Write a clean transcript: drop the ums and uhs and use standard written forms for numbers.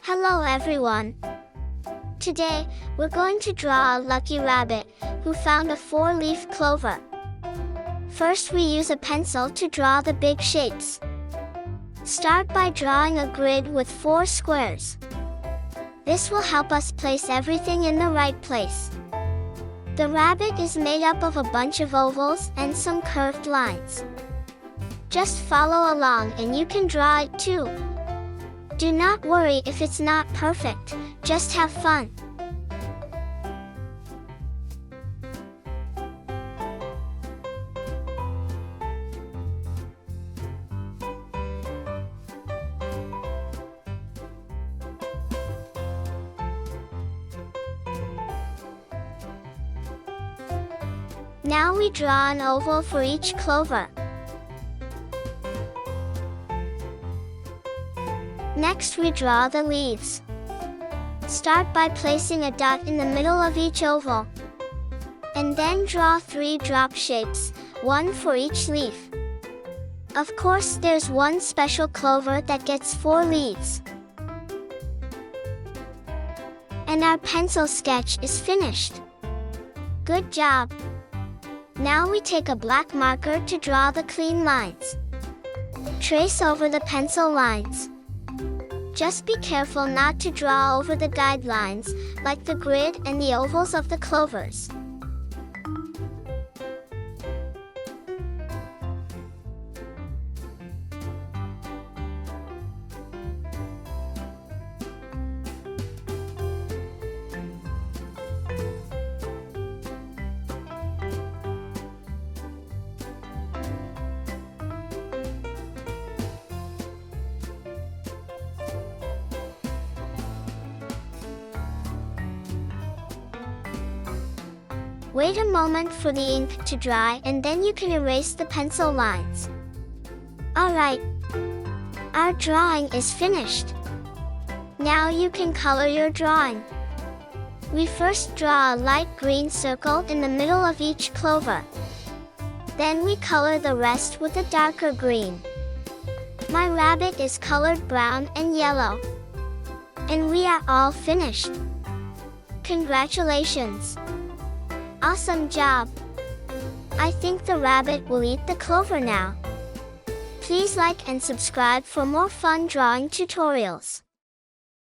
Hello everyone! Today, we're going to draw a lucky rabbit who found a 4-leaf clover. First we use a pencil to draw the big shapes. Start by drawing a grid with 4 squares. This will help us place everything in the right place. The rabbit is made up of a bunch of ovals and some curved lines. Just follow along and you can draw it too. Do not worry if it's not perfect, just have fun. Now we draw an oval for each clover. Next we draw the leaves. Start by placing a dot in the middle of each oval. And then draw 3 drop shapes, 1 for each leaf. Of course there's one special clover that gets 4 leaves. And our pencil sketch is finished. Good job! Now we take a black marker to draw the clean lines. Trace over the pencil lines. Just be careful not to draw over the guidelines, like the grid and the ovals of the clovers. Wait a moment for the ink to dry and then you can erase the pencil lines. Alright, our drawing is finished. Now you can color your drawing. We first draw a light green circle in the middle of each clover. Then we color the rest with a darker green. My rabbit is colored brown and yellow. And we are all finished. Congratulations! Awesome job! I think the rabbit will eat the clover now. Please like and subscribe for more fun drawing tutorials.